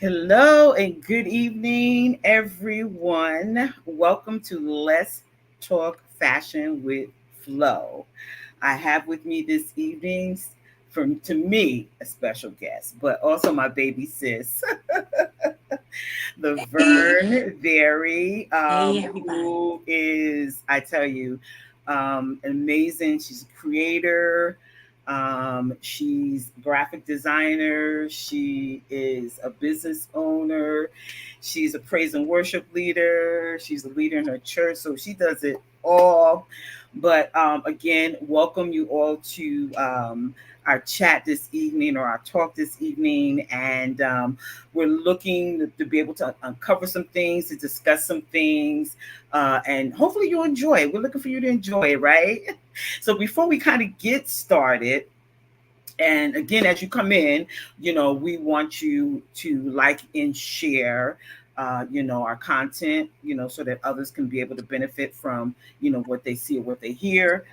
Hello and good evening, everyone. Welcome to Let's Talk Fashion with Flo. I have with me this evening, from to me, a special guest, but also my baby sis, Hey, LaVerne Very, hey everybody. who is, I tell you, amazing. She's a creator. She's a graphic designer. She is a business owner. She's a praise and worship leader. She's a leader in her church. So she does it all. But again, welcome you all to our chat this evening or our talk this evening. And we're looking to be able to uncover some things, to discuss some things, and hopefully you'll enjoy it. We're looking for you to enjoy it, right? So before we kind of get started, and again, as you come in, we want you to like and share, our content, so that others can be able to benefit from, what they see or what they hear.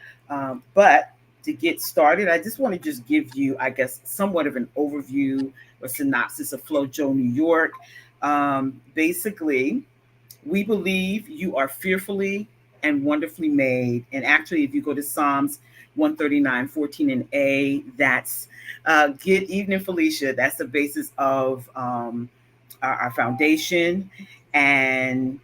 But to get started, I just want to just give you, I guess, somewhat of an overview or synopsis of FloJo New York. Basically, we believe you are fearfully and wonderfully made. And actually, if you go to Psalms 139, 14 and A, that's good evening, Felicia. That's the basis of our foundation. And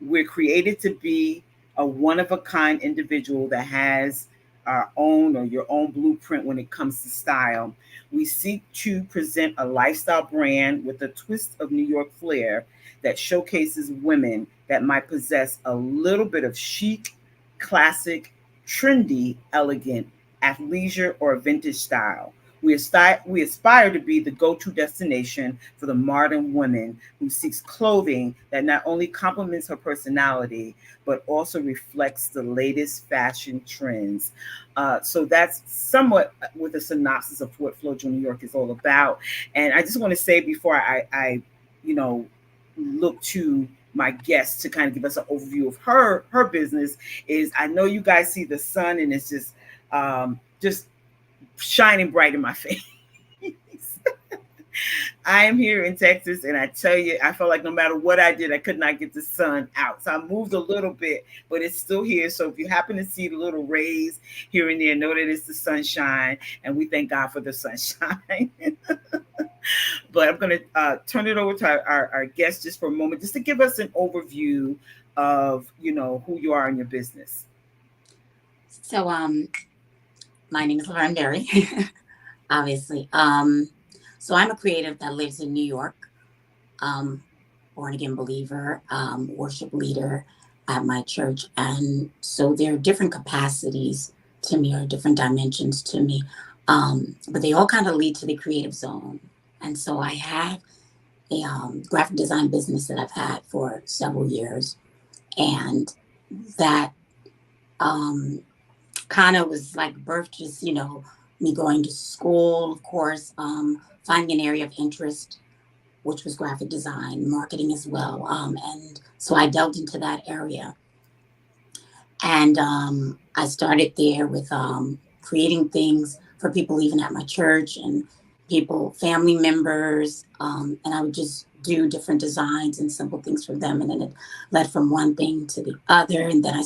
we're created to be a one of a kind individual that has our own or your own blueprint when it comes to style. We seek to present a lifestyle brand with a twist of New York flair that showcases women that might possess a little bit of chic, classic, trendy, elegant, athleisure, or vintage style. We aspire to be the go to destination for the modern woman who seeks clothing that not only complements her personality, but also reflects the latest fashion trends. So that's somewhat with a synopsis of what FloJo New York is all about. And I just want to say before I you know, look to my guest to kind of give us an overview of her business is I know you guys see the sun and it's just shining bright in my face. I am here in Texas, and I tell you, I felt like no matter what I did, I could not get the sun out. So I moved a little bit, but it's still here. So if you happen to see the little rays here and there, know that it's the sunshine, and we thank God for the sunshine. But I'm going to turn it over to our guest just for a moment, just to give us an overview of who you are in your business. So, my name is LaVerne Berry, obviously. So I'm a creative that lives in New York. Um, Born again believer, worship leader at my church, and so there are different capacities to me, or different dimensions to me. But they all kind of lead to the creative zone. And so I have a graphic design business that I've had for several years, and that um, kind of was like birth, just me going to school, of course, finding an area of interest, which was graphic design, marketing as well, and so I delved into that area, and I started there with creating things for people even at my church, and people, family members, and I would just do different designs and simple things for them, and then it led from one thing to the other, and then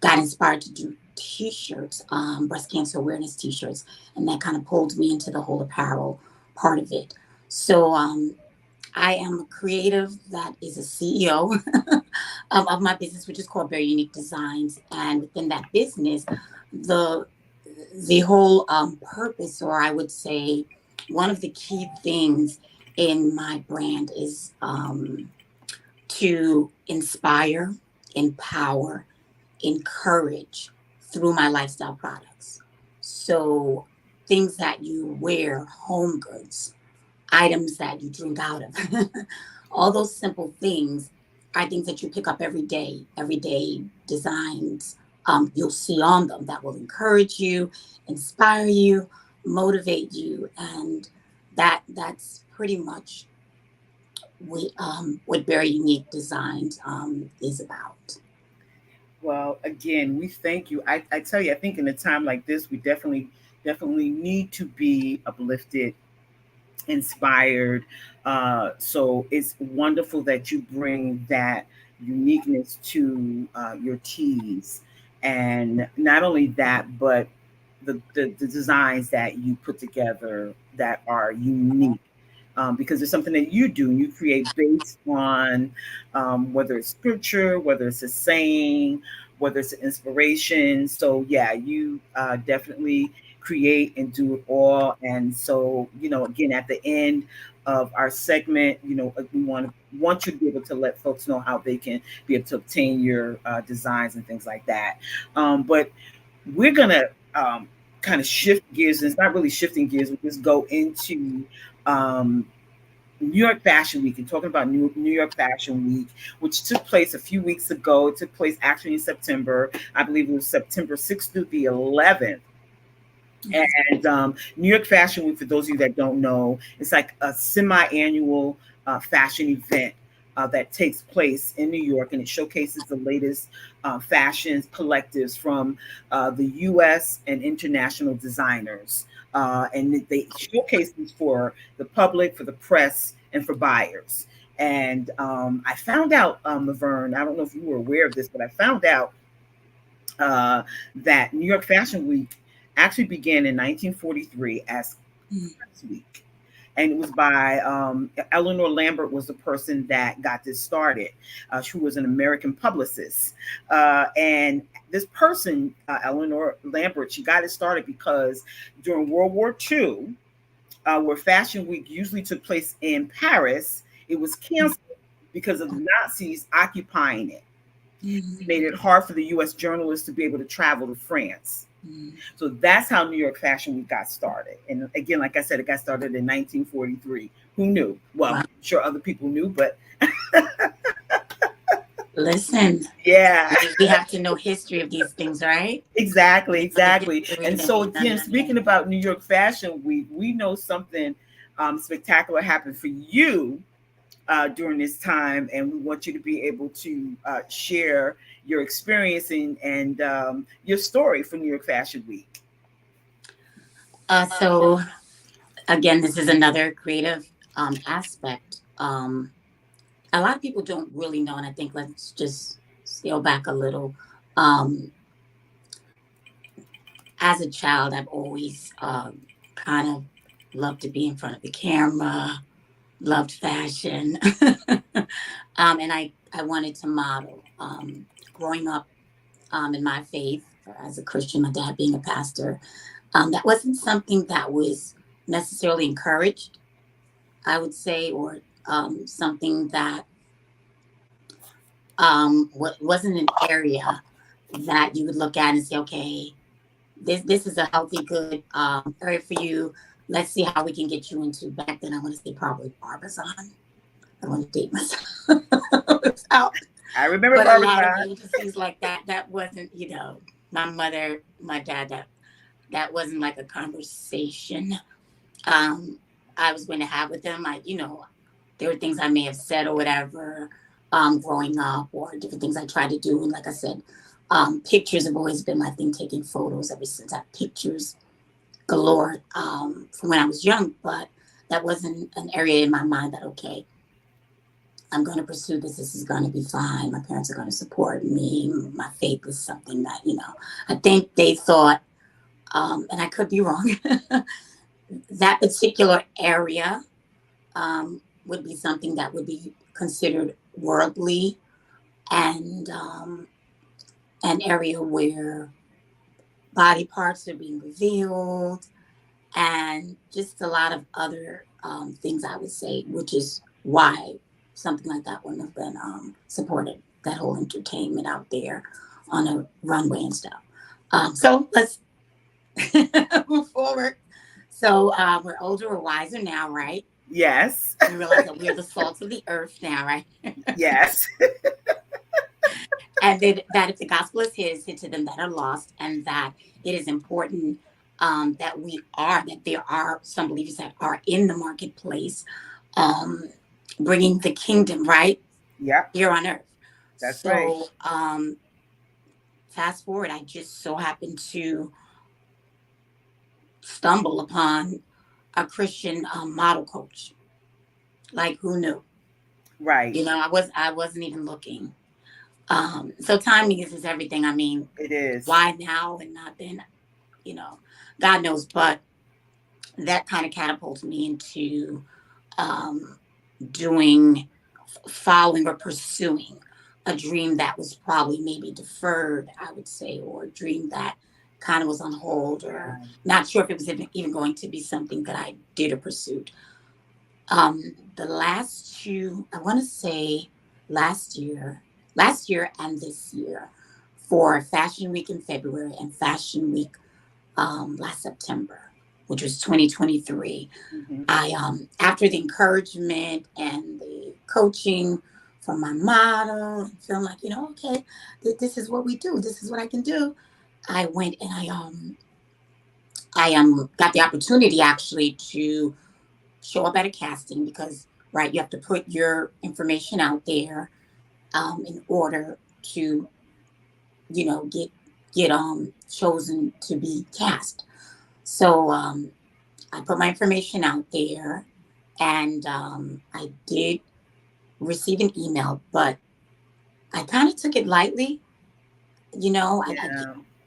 got inspired to do T-shirts, breast cancer awareness T-shirts, and that kind of pulled me into the whole apparel part of it. So I am a creative that is a CEO of my business, which is called Very Unique Designs. And within that business, the the whole purpose, or I would say, one of the key things in my brand is to inspire, empower, encourage through my lifestyle products. So things that you wear, home goods, items that you drink out of. All those simple things are things that you pick up every day designs you'll see on them that will encourage you, inspire you, motivate you, and that's pretty much what Very Unique Designs is about. Well, again, we thank you. I tell you, I think in a time like this, we definitely need to be uplifted inspired. So it's wonderful that you bring that uniqueness to your teas. And not only that, but the designs that you put together that are unique. Because it's something that you do, you create based on whether it's scripture, whether it's a saying, whether it's an inspiration. So yeah, you definitely create and do it all. And so, again, at the end of our segment, we want you to be able to let folks know how they can be able to obtain your designs and things like that. But we're gonna kind of shift gears, and it's not really shifting gears. We just go into um, New York Fashion Week and talking about New York Fashion Week, which took place a few weeks ago. It took place actually in September. I believe it was September 6th through the 11th. And New York Fashion Week, for those of you that don't know, it's like a semi-annual fashion event that takes place in New York, and it showcases the latest fashions collectives from the U.S. and international designers. And they showcase these for the public, for the press, and for buyers. And I found out, LaVerne, I don't know if you were aware of this, but I found out uh, that New York Fashion Week actually began in 1943 as Press Week. And it was by Eleanor Lambert was the person that got this started. She was an American publicist. And this person, Eleanor Lambert, she got it started because during World War II, where Fashion Week usually took place in Paris, it was canceled because of the Nazis occupying it. Made it hard for the U.S. journalists to be able to travel to France. So that's how New York Fashion Week got started. And again, like I said, it got started in 1943. Who knew? Well, Wow. I'm sure other people knew, but Listen, yeah, we have to know history of these things, right? exactly, Know the exactly. history And and so we again, speaking about New York Fashion Week, we know something spectacular happened for you during this time, and we want you to be able to share your experience and your story for New York Fashion Week. So again, this is another creative aspect. A lot of people don't really know, and I think let's just scale back a little. Um, as a child, I've always kind of loved to be in front of the camera, loved fashion, and I wanted to model. Growing up in my faith as a Christian, my dad being a pastor, that wasn't something that was necessarily encouraged, I would say, or something that wasn't an area that you would look at and say, okay, this is a healthy, good area for you. Let's see how we can get you into. Back then, I want to say probably Barbizon. I want to date myself. Out. I remember But a lot of Barbizon. agencies like that, that wasn't, my mother, my dad, that wasn't like a conversation um, I was going to have with them. There were things I may have said or whatever growing up, or different things I tried to do. And like I said, pictures have always been my thing, taking photos ever since. I have pictures galore from when I was young, but that wasn't an area in my mind that, okay, I'm going to pursue this. This is going to be fine. My parents are going to support me. My faith is something that, I think they thought, and I could be wrong, that particular area would be something that would be considered worldly, and an area where body parts are being revealed and just a lot of other things, I would say, which is why something like that wouldn't have been supported, that whole entertainment out there on a runway and stuff. So let's move forward. So we're older, we're wiser now, right? Yes, We realize that we're the salt of the earth now, right? yes, And that if the gospel is hid, it's hid to them that are lost, and that it is important that there are some believers that are in the marketplace, um, bringing the kingdom right yep, here on earth. that's right. So fast forward, I just so happened to stumble upon a Christian model coach. Like, who knew? Right. I wasn't even looking. So timing is everything. I mean, It is. why now and not then? You know, God knows. But that kind of catapulted me into um, doing, following or pursuing a dream that was probably maybe deferred, I would say, or a dream that kind of was on hold, or Yeah. not sure if it was even going to be something that I did or pursued. The last two, I want to say last year, and this year, for Fashion Week in February and Fashion Week last September, which was 2023. Hmm. I after the encouragement and the coaching from my model, and feeling like, okay, this is what we do. This is what I can do. I went and I got the opportunity actually to show up at a casting, because right, you have to put your information out there in order to get chosen to be cast. So I put my information out there, and I did receive an email, but I kind of took it lightly. Yeah.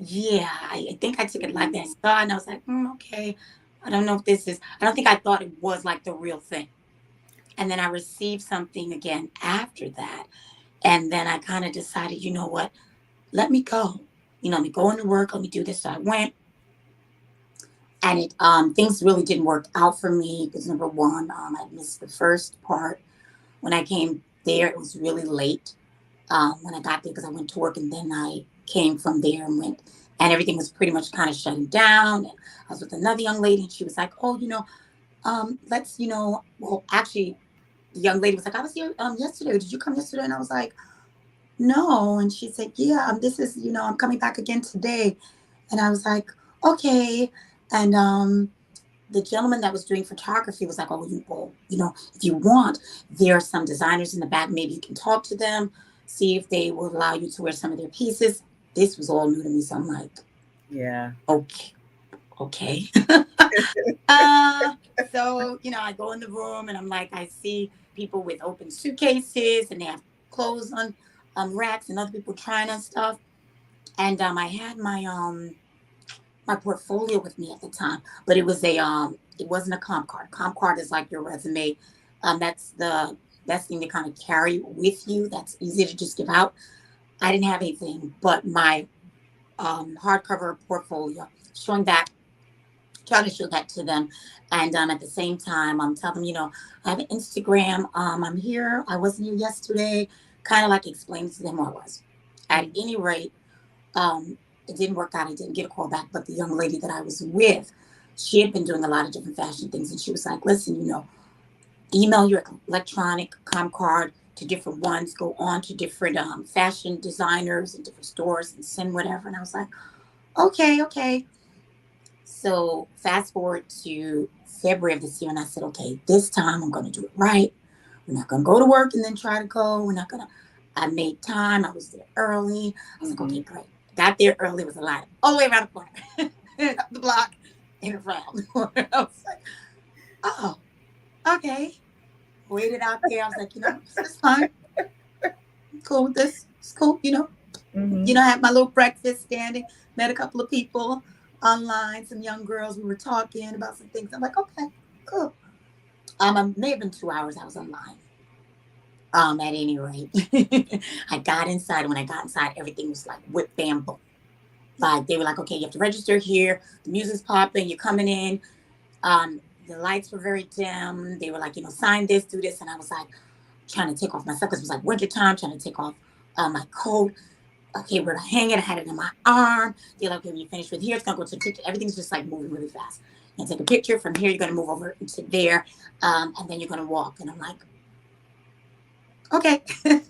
Yeah, I think I took it lightly. I saw it and I was like, okay, I don't know if this is, I don't think I thought it was like the real thing. And then I received something again after that. And then I kind of decided, you know what, let me go. Let me go into work, let me do this. So I went, and it things really didn't work out for me because, number one, I missed the first part. When I came there, it was really late when I got there, because I went to work and then I came from there and went, and everything was pretty much kind of shutting down. And I was with another young lady, and she was like, "Oh, let's, well, actually, the young lady was like, I was here yesterday. Did you come yesterday?" And I was like, "No." And she said, "Yeah, this is, I'm coming back again today." And I was like, "Okay." And the gentleman that was doing photography was like, "Oh, if you want, there are some designers in the back. Maybe you can talk to them, see if they will allow you to wear some of their pieces." This was all new to me, so I'm like, Yeah. okay, okay. uh, so I go in the room and I'm like, I see people with open suitcases and they have clothes on racks, and other people trying on stuff. And I had my portfolio with me at the time, but it wasn't a comp card. Comp card is like your resume. That's the best thing to kind of carry with you. That's easy to just give out. I didn't have anything but my hardcover portfolio, showing that, trying to show that to them, and at the same time, I'm telling them, I have an Instagram. I'm here. I wasn't here yesterday. Kind of like explaining to them who I was. At any rate, um, it didn't work out. I didn't get a call back. But the young lady that I was with, she had been doing a lot of different fashion things. And she was like, "Listen, email your electronic com card to different ones, go on to different fashion designers and different stores and send whatever." And I was like, "Okay, okay." So fast forward to February of this year. And I said, "Okay, this time I'm going to do it right. We're not going to go to work and then try to go. We're not going to." I made time. I was there early. I was like, "Okay, great." Got there early with a line all the way around the corner, up the block, and around. I was like, "Oh, okay." Waited out there. I was like, "This is fine. I'm cool with this. It's cool." Mm-hmm. I had my little breakfast standing, met a couple of people online, some young girls. We were talking about some things. I'm like, "Okay, cool." It may have been 2 hours I was online. At any rate, I got inside. When I got inside, everything was like whip bam boom. Like, they were like, "Okay, you have to register here. The music's popping. You're coming in." The lights were very dim. They were like, "Sign this, do this," and I was like, trying to take off my stuff because it was like winter time. Trying to take off my coat. Okay, where to hang it? I had it in my arm. They're like, "Okay, when you finish with here, it's gonna go to the picture." Everything's just like moving really fast. And take a picture from here. You're gonna move over to there, and then you're gonna walk. And I'm like, "Okay." I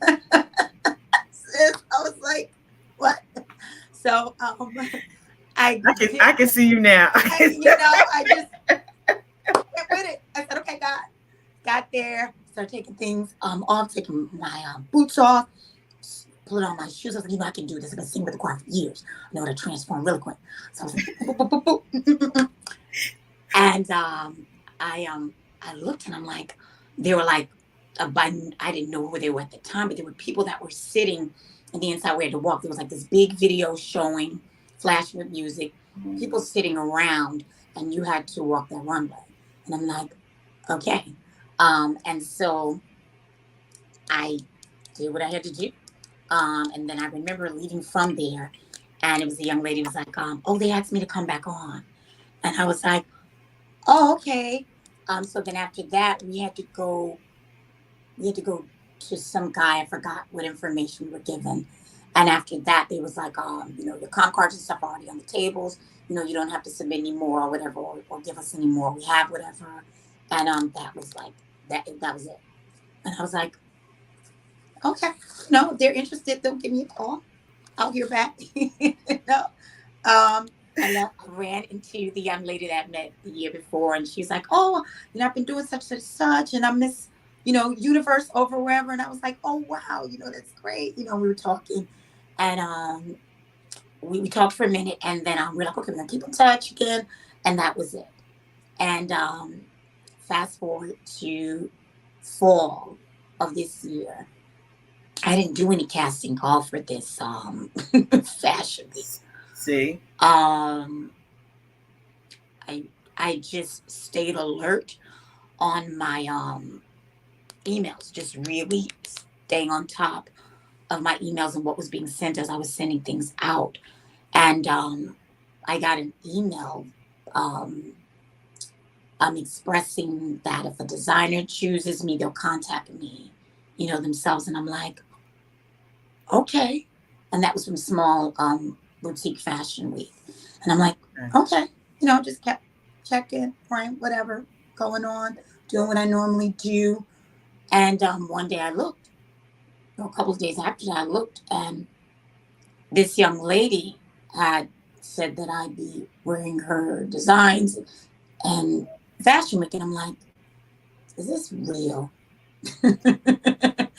was like, "What?" So I did. I can see you now. I just went with it. I said, "Okay, God." Got there, started taking things off, taking my boots off, put on my shoes. I was like, "I can do this. I've been singing with the choir for years. I know how to transform really quick." So I was like, boop, boop, boop, boop, boop. And I looked and I'm like, they were like, I didn't know who they were at the time, but there were people that were sitting in the inside. We had to walk. There was like this big video showing, flashing with music, people sitting around, and you had to walk that runway. And I'm like, okay. And so I did what I had to do. And then I remember leaving from there, and it was a young lady who was like, oh, they asked me to come back on. And I was like, oh, okay. So then after that, we had to go to some guy. I forgot what information we were given. And after that, they was like, your comp cards and stuff are already on the tables. You don't have to submit any more or whatever, or give us any more. We have whatever. And that was like that. That was it. And I was like, okay, no, if they're interested, they'll give me a call. I'll hear back. No. And then I ran into the young lady that I met the year before, and she's like, "Oh, I've been doing such and such, and I miss, universe over wherever." And I was like, "Oh, wow, that's great." We were talking, and we talked for a minute, and then we're like, "Okay, we're gonna keep in touch again," and that was it. And fast forward to fall of this year, I didn't do any casting call for this fashion week. See? I I just stayed alert on my emails, just really staying on top of my emails and what was being sent as I was sending things out. And I got an email um, expressing that if a designer chooses me, they'll contact me, themselves. And I'm like, okay. And that was from Small Boutique Fashion Week. And I'm like, okay, just kept checking, praying, whatever going on, doing what I normally do. And one day I looked, a couple of days after that, I looked, and this young lady had said that I'd be wearing her designs and Fashion Week. And I'm like, is this real? And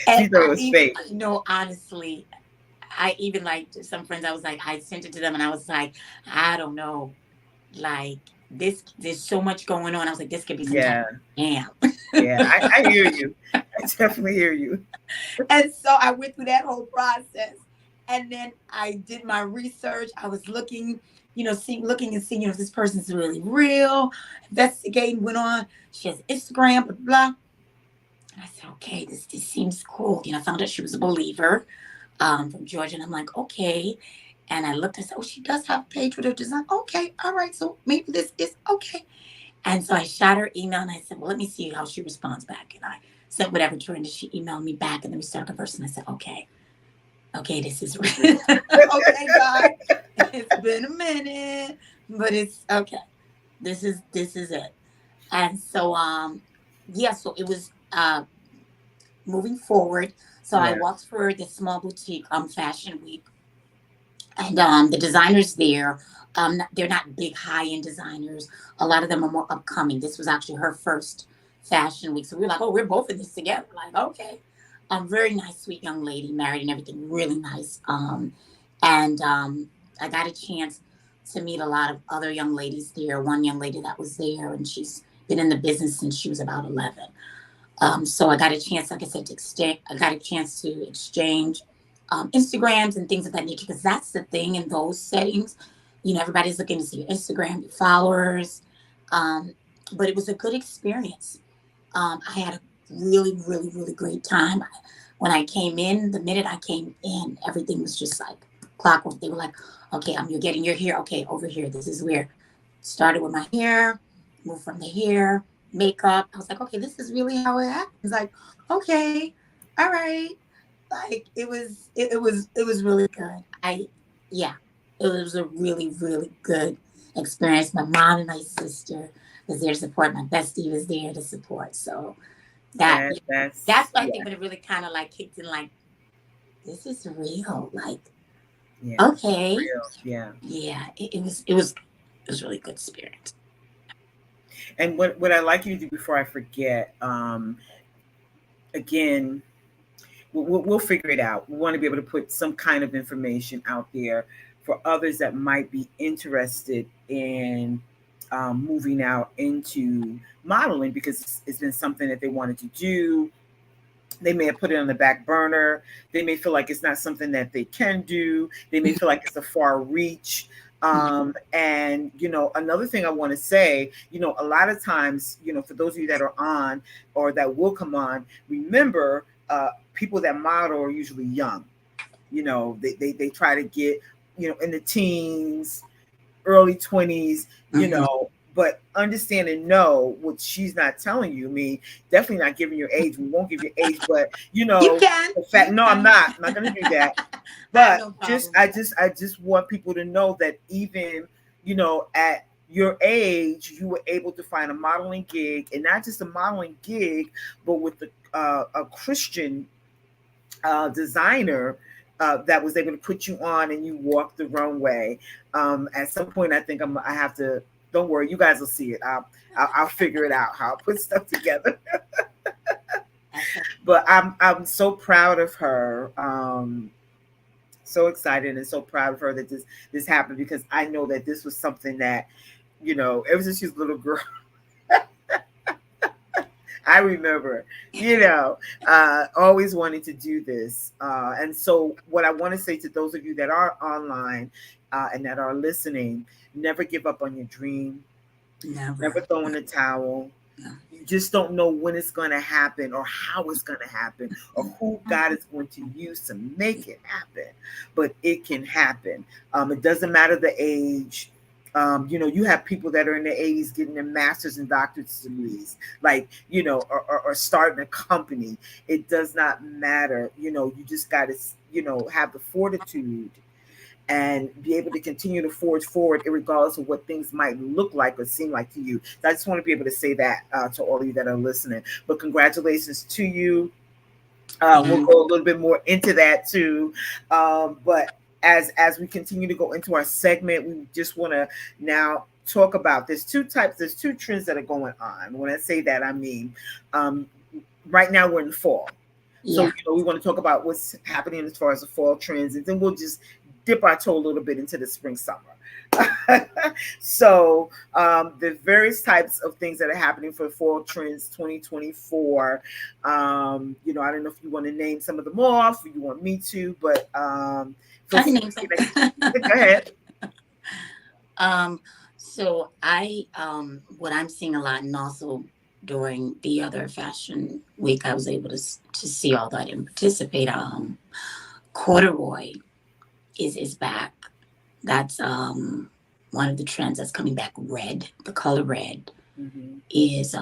She thought it was fake. honestly, I even like some friends, I was like, I sent it to them and I was like, I don't know. Like there's so much going on. I was like, this could be some type of scam. Yeah, I hear you. I definitely hear you. And so I went through that whole process. And then I did my research. I was looking, looking and seeing, if this person's really real. Investigating went on. She has Instagram, blah, blah. And I said, okay, this seems cool. I found out she was a believer from Georgia. And I'm like, okay. And I looked and said, oh, she does have a page with her design. Okay, all right. So maybe this is okay. And so I shot her email and I said, well, let me see how she responds back. And I sent whatever to her and she emailed me back. And then we started conversing. I said, okay, this is real. Okay, God, it's been a minute, but it's okay. This is it. And so, so it was moving forward. So I walked for the Small Boutique Fashion Week, and the designers there, they're not big high-end designers. A lot of them are more upcoming. This was actually her first Fashion Week, so we were like, oh, we're both in this together. Like, okay. Very nice, sweet young lady, married and everything, really nice. And I got a chance to meet a lot of other young ladies there. One young lady that was there, and she's been in the business since she was about 11. So I got a chance, like I said, to exchange Instagrams and things of that nature, because that's the thing in those settings. Everybody's looking to see your Instagram, your followers. But it was a good experience. I had a really, really, really great time. When I came in, the minute I came in, everything was just like clockwork. They were like, okay, you're getting your hair. Okay, over here. This is where started with my hair, moved from the hair, makeup. I was like, okay, this is really how it happens. Like, okay, all right. Like it was really good. Yeah, it was a really, really good experience. My mom and my sister was there to support. My bestie was there to support. So that's what I think when it really kind of like kicked in, like, this is real. Like, okay. Yeah. It was really good experience. And what I like you to do before I forget, again, we'll figure it out. We want to be able to put some kind of information out there for others that might be interested in moving out into modeling because it's been something that they wanted to do. They may have put it on the back burner. They may feel like it's not something that they can do. They may feel like it's a far reach. And, another thing I want to say, a lot of times, for those of you that are on or that will come on, remember, people that model are usually young. They try to get, in the teens, early 20s, but understand and know what she's not telling you. I mean, definitely not giving your age. We won't give your age, but You can. the fact. No, I'm not. I'm not going to do that. I have But no problem. I just want people to know that even, at your age, you were able to find a modeling gig, and not just a modeling gig, but with a Christian designer that was able to put you on and you walk the runway. At some point, I think I have to. Don't worry, you guys will see it. I'll figure it out how I'll put stuff together. But I'm so proud of her. So excited and so proud of her that this happened, because I know that this was something that, ever since she was a little girl. I remember, always wanting to do this. And so what I want to say to those of you that are online and that are listening, never give up on your dream. Never throw in the towel. No. You just don't know when it's going to happen or how it's going to happen or who God is going to use to make it happen. But it can happen. It doesn't matter the age. You have people that are in their 80s getting their master's and doctorate degrees, like, or starting a company. It does not matter. You just got to, have the fortitude and be able to continue to forge forward, regardless of what things might look like or seem like to you. So I just want to be able to say that to all of you that are listening. But congratulations to you. We'll go a little bit more into that too. But as we continue to go into our segment, we just want to now talk about there's two trends that are going on. When I say that, I mean, right now we're in fall. So we want to talk about what's happening as far as the fall trends, and then we'll just dip our toe a little bit into the spring summer. So the various types of things that are happening for fall trends 2024. I don't know if you want to name some of them off, or you want me to, but I can name some. Go ahead. So what I'm seeing a lot, and also during the other fashion week, I was able to see, although I didn't participate. Corduroy is back. That's one of the trends that's coming back. Red, the color red, is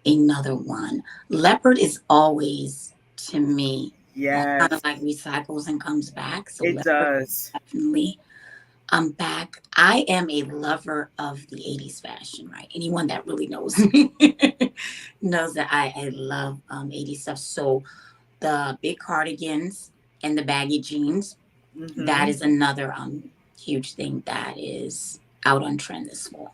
another one. Leopard is always, to me, kind of like recycles and comes back. So it does definitely. Back. I am a lover of the 80s fashion, right? Anyone that really knows me knows that I love 80s stuff. So the big cardigans and the baggy jeans, that is another huge thing that is out on trend this fall.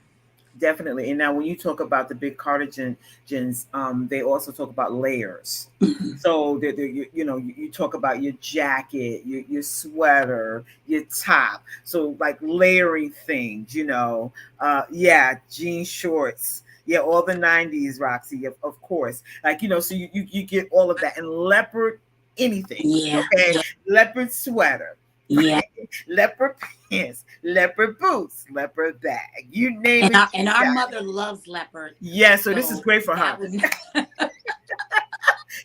Definitely. And now when you talk about the big cardigans, they also talk about layers. So you talk about your jacket, your sweater, your top. So like layering things, jean shorts. Yeah, all the 90s, Roxy, of course. Like, so you get all of that. And leopard anything. Yeah. Okay. Yeah. Leopard sweater. Yeah. Leopard pants, leopard boots, leopard bag. You name it. And our mother loves leopard. Yeah, so this is great for her.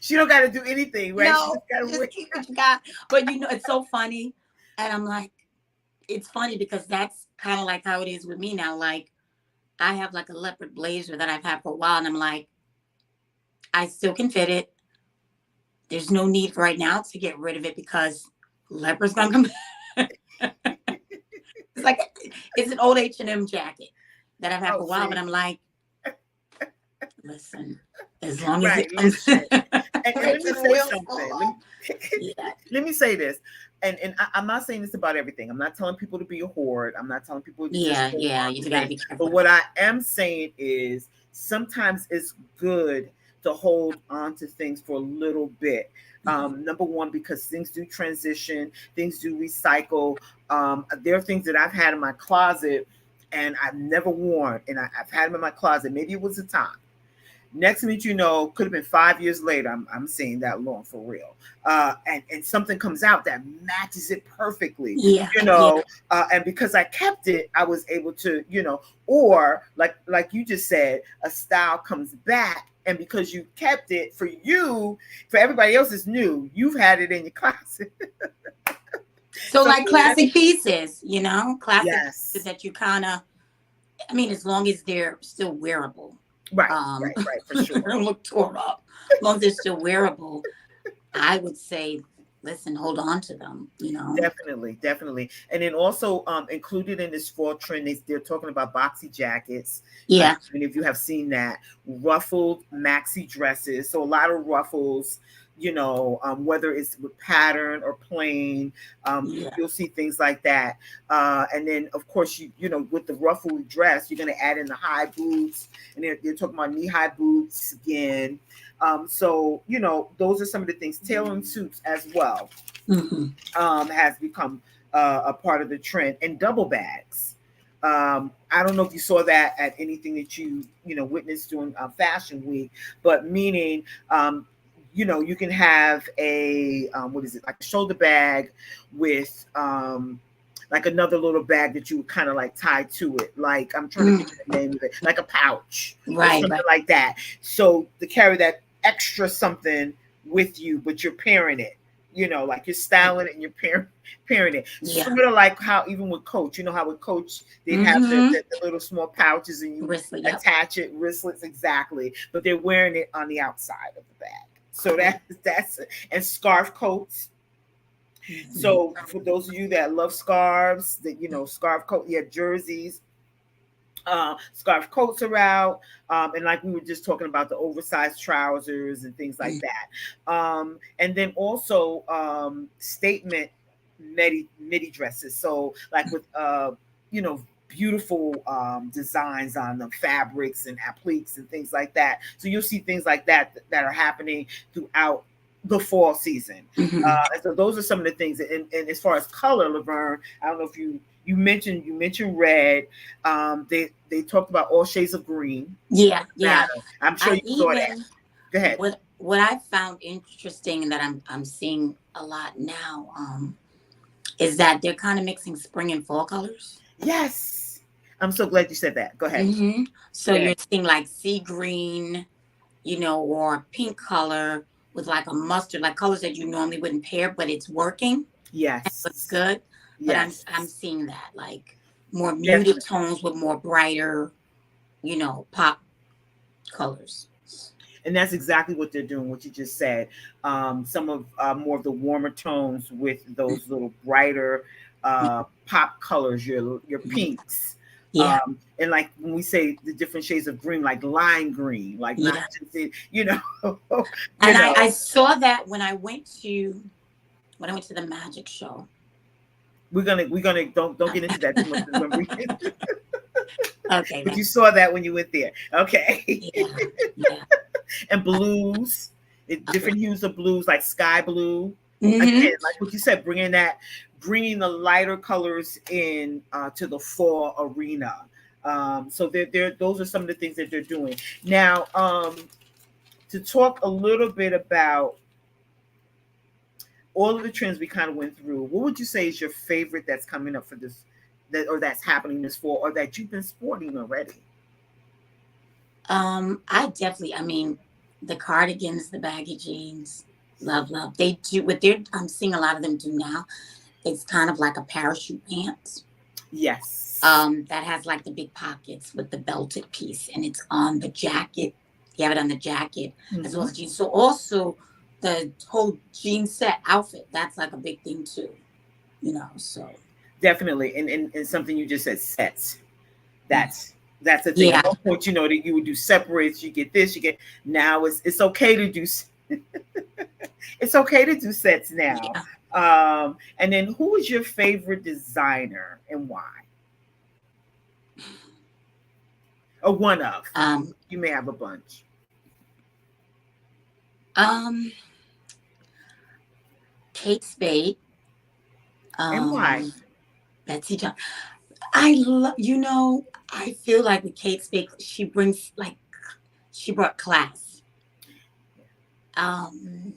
She don't got to do anything, right? No, just keep what you got. But it's so funny. And I'm like, it's funny because that's kind of like how it is with me now. Like, I have like a leopard blazer that I've had for a while, and I'm like, I still can fit it. There's no need right now to get rid of it because leopard's gonna come back. It's like, it's an old H&M jacket that I've had for a while, but I'm like, listen, as long as it comes. And let me say something. Let me say this. And I'm not saying this about everything. I'm not telling people to be a hoard. I'm not telling people to you gotta be careful. But what I am saying is sometimes it's good to hold on to things for a little bit. Number one, because things do transition, things do recycle. There are things that I've had in my closet, and I've never worn, and I've had them in my closet. Maybe it was the time. Next minute, could have been 5 years later. I'm saying that long for real. And something comes out that matches it perfectly, Yeah, yeah. And because I kept it, I was able to, or like you just said, a style comes back, and because you kept it for you, for everybody else is new. You've had it in your closet. So like yeah. classic pieces, classic pieces Yes. that you kind of, I mean, as long as they're still wearable, Right, for sure. don't look tore up. As long as they're still wearable, I would say, listen, hold on to them. Definitely. And then also included in this fall trend, they're talking about boxy jackets. Yeah. And if you have seen that, ruffled maxi dresses. So a lot of ruffles, whether it's with pattern or plain, you'll see things like that. And then of course, with the ruffled dress, you're going to add in the high boots, and they're talking about knee-high boots again. So, those are some of the things. Tailoring suits as well has become a part of the trend. And double bags. I don't know if you saw that at anything that you witnessed during Fashion Week, but meaning, you can have a, what is it, like a shoulder bag with like another little bag that you would kind of like tie to it. Like, I'm trying to think of the name of it, like a pouch or something like that. So to carry that extra something with you, but you're pairing it, like you're styling it and you're pairing it. Sort of like how even with Coach, how with Coach, they'd have the little small pouches and you attach it, wristlets, exactly. But they're wearing it on the outside of the bag. So that's and scarf coats. So for those of you that love scarves, that scarf coat, jerseys, scarf coats are out, and like we were just talking about, the oversized trousers and things like that. And then also statement midi dresses. So like with beautiful designs on the fabrics and appliques and things like that. So you'll see things like that are happening throughout the fall season. And so those are some of the things. And as far as color, LaVerne, I don't know if you mentioned red. They talked about all shades of green. Yeah. I'm sure you saw that. Go ahead. What I found interesting and that I'm seeing a lot now is that they're kind of mixing spring and fall colors. Yes, I'm so glad you said that. Go ahead. So you're seeing like sea green, or pink color with like a mustard, like colors that you normally wouldn't pair, but it's working. Yes, it looks good. But I'm seeing that like more muted tones with more brighter, pop colors. And that's exactly what they're doing, what you just said. Some of more of the warmer tones with those little brighter pop colors, your pinks. And like when we say the different shades of green, like lime green, like not just I saw that when I went to the magic show. We're gonna don't get into that too much. Okay. But you saw that when you went there. Okay. Yeah. And blues, different hues of blues, like sky blue. Again, like what you said, bringing the lighter colors in to the fall arena. So those are some of the things that they're doing now. To talk a little bit about all of the trends we kind of went through, what would you say is your favorite that's coming up for this, that's happening this fall, or that you've been sporting already? I mean, the cardigans, the baggy jeans, love. They do what I'm seeing a lot of them do now. It's kind of like a parachute pants. Yes. That has like the big pockets with the belted piece, and it's on the jacket. You have it on the jacket as well as jeans. So also the whole jean set outfit, that's like a big thing too. So definitely. And something you just said, sets. That's the thing. At one point, that you would do separates, you get this, you get, now it's okay to do it's okay to do sets now. And then who is your favorite designer and why? Or one of. You may have a bunch. Kate Spade. And why? Betsy John. I feel like with Kate Spade, she brought class. Um,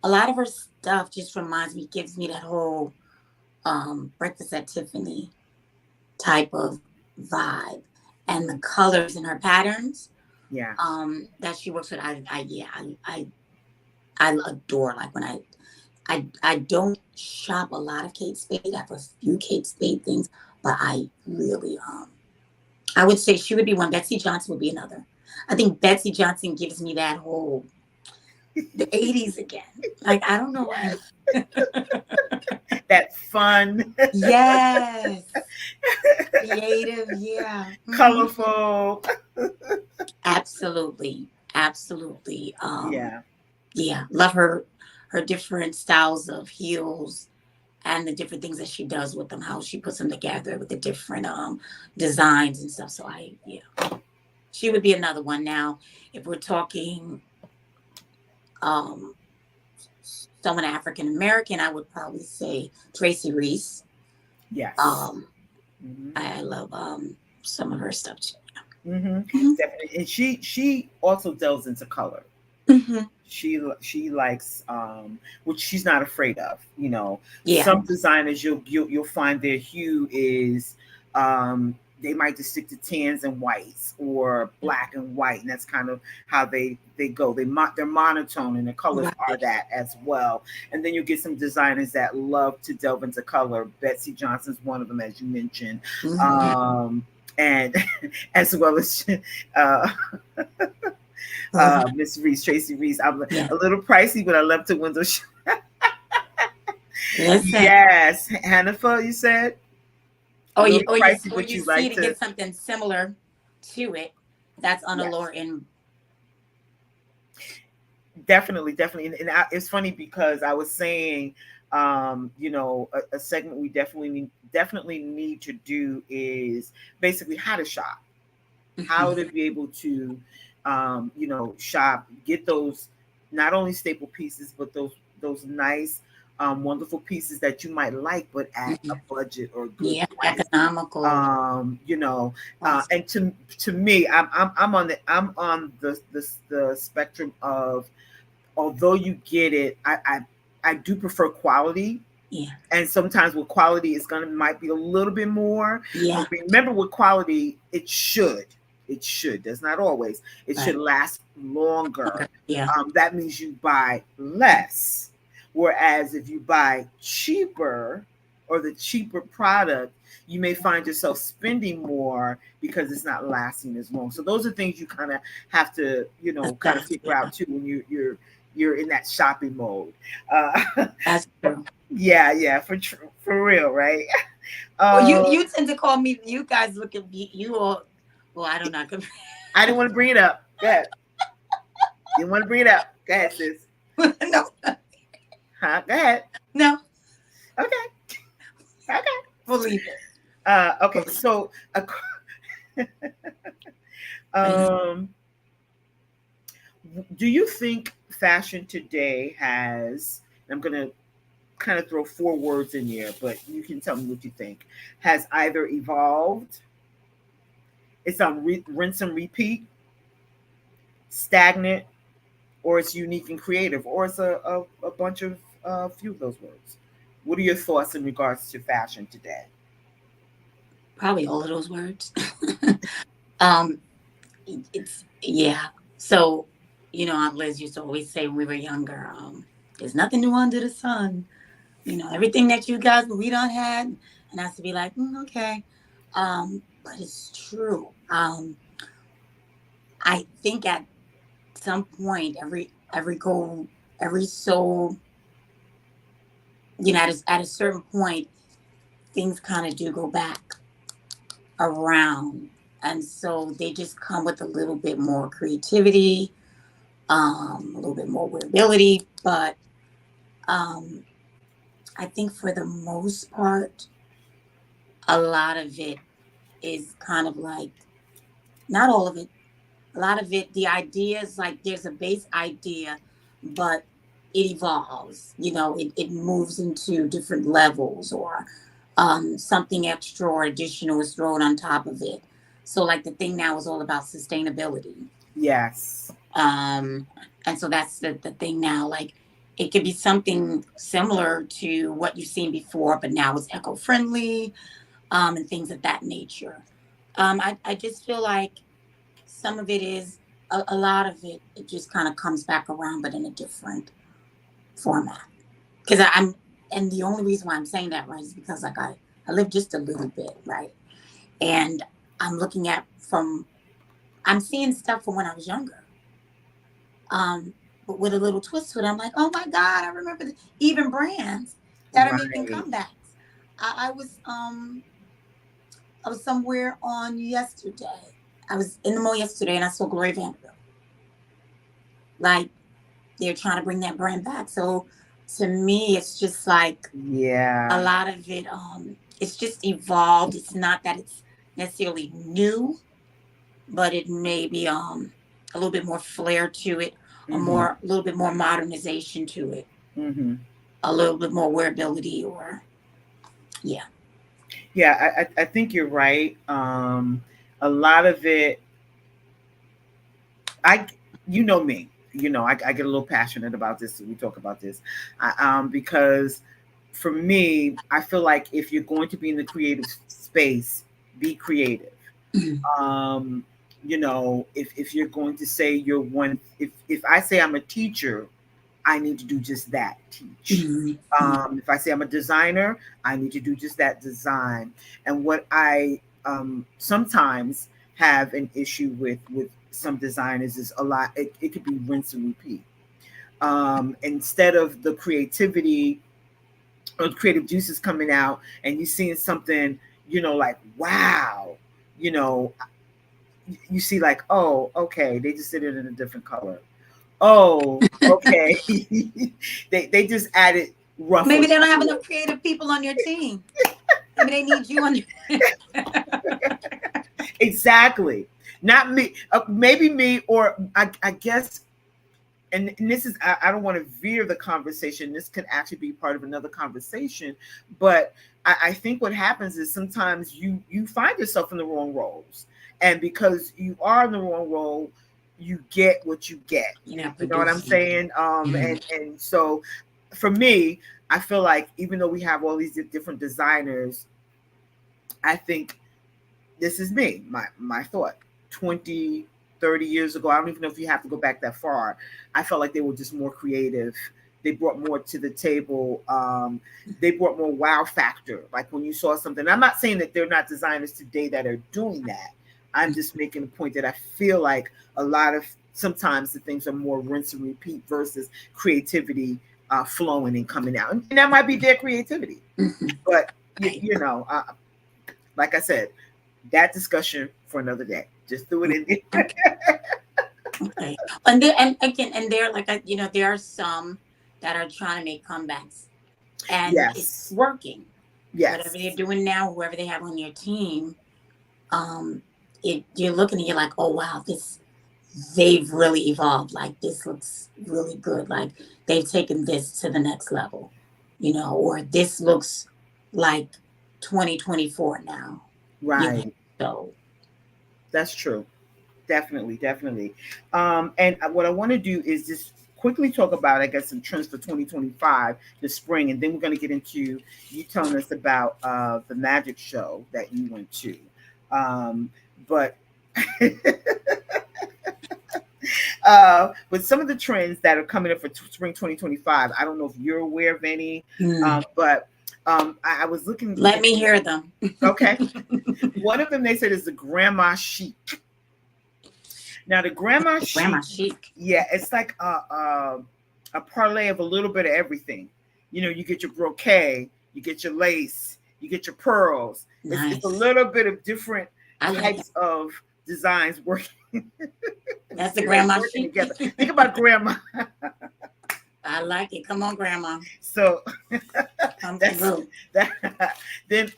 a lot of her stuff just gives me that whole Breakfast at Tiffany type of vibe, and the colors and her patterns Yeah. that she works with. I adore. Like when I don't shop a lot of Kate Spade. I have a few Kate Spade things, but I really I would say she would be one. Betsy Johnson would be another. I think Betsy Johnson gives me that whole the 80s again. Like I don't know why. That fun, Yes. Creative, yeah. colorful. Absolutely. Absolutely. Yeah. Yeah, love her different styles of heels and the different things that she does with them, how she puts them together with the different designs and stuff. So she would be another one. Now, if we're talking um someone African American, I would probably say Tracy Reese. Yes. Um, Hmm. I love some of her stuff too. Hmm. Hmm. Definitely, and she also delves into color. Hmm. She likes which she's not afraid of. Yeah. Some designers you'll find their hue is they might just stick to tans and whites or black and white, and that's kind of how they go. They're monotone, and the colors are Right. that as well. And then you get some designers that love to delve into color. Betsy Johnson's one of them, as you mentioned. Hmm. And as well as uh, Miss Reese, Tracy Reese. I'm Yeah. a little pricey, but I love to window shop. Listen. Yes, Hanifa, you said a little pricey, Or but you you see like to to. get something similar to it that's on a Yes, lower end. definitely, definitely, and it's funny because I was saying, a segment we definitely need to do is basically how to shop, how to Hmm. be able to, shop, get those not only staple pieces, but those nice, wonderful pieces that you might like, but at a Hmm. budget or a good Yeah, price. economical Um, you know, cost. and to me, I'm on the spectrum of, although you get it, I do prefer quality, Yeah, and sometimes with quality it's gonna might be a little bit more, yeah, but remember, with quality it should does not always, it should right. last longer. Okay. Yeah, That means you buy less, whereas if you buy cheaper, or the cheaper product, you may find yourself spending more because it's not lasting as long. So those are things you kind of have to, kind of that's figure yeah, out too when you're in that shopping mode. uh, that's true. yeah, yeah, for real, right? Well, you Um, you tend to call me. You guys look at me. You all. Well, I don't know. I didn't want to bring it up. Go ahead. Didn't want to bring it up. Go ahead, sis. No, Huh? Go ahead. no. Okay. Okay. Believe it. Okay. Believe So, it. um, do you think fashion today has? I'm gonna kind of throw four words in there, but you can tell me what you think. Has either evolved, it's on rinse and repeat, stagnant, or it's unique and creative, or it's a bunch of few of those words. What are your thoughts in regards to fashion today? Probably all of those words. um, it's yeah. So, Aunt Liz used to always say when we were younger, "There's nothing new under the sun." Everything that you guys we done had, and I used to be like, okay. But it's true. I think at some point, every goal, every soul, at a certain point, things kind of do go back around, and so they just come with a little bit more creativity, a little bit more wearability. But um, I think for the most part, a lot of it is kind of like not all of it. A lot of it, the idea is like there's a base idea, but it evolves. It moves into different levels, or something extra or additional is thrown on top of it. So like the thing now is all about sustainability. Yes. Um, and so that's the thing now. Like it could be something similar to what you've seen before, but now it's eco-friendly, and things of that nature. I just feel like some of it is a lot of it. It just kind of comes back around, but in a different format. Because I'm, and the only reason why I'm saying that, right, is because like I live just a little bit, right, and I'm looking at from, I'm seeing stuff from when I was younger, but with a little twist to it. I'm like, oh my god, I remember even brands that are making Right. comebacks. I was I was somewhere on yesterday. I was in the mall yesterday and I saw Gloria Vanderbilt. Like they're trying to bring that brand back. So to me, it's just like a Yeah. lot of it. It's just evolved. It's not that it's necessarily new, but it may be a little bit more flair to it, Mm-hmm. a little bit more modernization to it, Mm-hmm. a little bit more wearability, or yeah. Yeah, I think you're right. A lot of it, I, you know me, I get a little passionate about this when we talk about this, because for me, I feel like if you're going to be in the creative space, be creative. Um, if you're going to say you're one, if I say I'm a teacher, I need to do just that, teach. If I say I'm a designer, I need to do just that, design. And what I sometimes have an issue with some designers is a lot. It could be rinse and repeat. Instead of the creativity or creative juices coming out, and you seeing something, like wow, you know, you see like, oh, okay, they just did it in a different color. Oh, okay. They just added Maybe ruffles they don't have to enough it. creative people on your team. Maybe they need you on. Exactly. Not me. Maybe me, or I guess. And this is, I don't want to veer the conversation. This could actually be part of another conversation. But I think what happens is sometimes you find yourself in the wrong roles, and because you are in the wrong role, you get what you get. You're not You know what I'm producing. saying? And so for me, I feel like even though we have all these different designers, I think this is me, my thought. 20, 30 years ago, I don't even know if you have to go back that far. I felt like they were just more creative. They brought more to the table. They brought more wow factor. Like when you saw something, I'm not saying that they're not designers today that are doing that. I'm just making a point that I feel like a lot of sometimes the things are more rinse and repeat versus creativity flowing and coming out. And that might be their creativity. But, Right. like I said, that discussion for another day. Just threw it in there. Okay. Okay. And there, and again, and there, like there are some that are trying to make comebacks, and it's Yes. working. Whatever they're Yes. doing now, whoever they have on your team, um, you're looking and you're like, oh wow, they've really evolved. Like this looks really good. Like they've taken this to the next level, or this looks like 2024 now, you know. Right. So That's true. Definitely. Definitely. And what I want to do is just quickly talk about, I guess, some trends for 2025, the spring, and then we're going to get into you telling us about the magic show that you went to. But with some of the trends that are coming up for spring 2025, I don't know if you're aware of any, but I was looking. let me hear them. Okay. One of them they said is the grandma chic. Now the grandma Grandma chic, chic. yeah, it's like a parlay of a little bit of everything. You get your brocade, you get your lace, you get your pearls. It's a Nice. little bit of different I like it. types of designs working. That's the grandma working chic. together. Think about grandma. I like it. Come on, grandma. So Come that's through. that. Then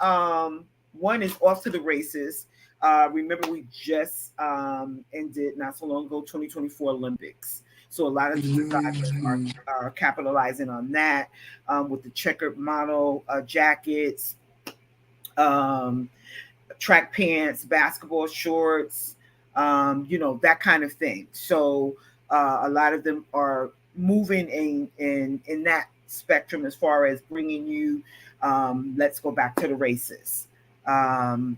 one is off to the races. Remember, we just ended not so long ago 2024 Olympics. So a lot of the designers are capitalizing on that with the checkered model jackets, um, track pants, basketball shorts, that kind of thing. So a lot of them are moving in that spectrum as far as bringing you. Let's go back to the races. Um,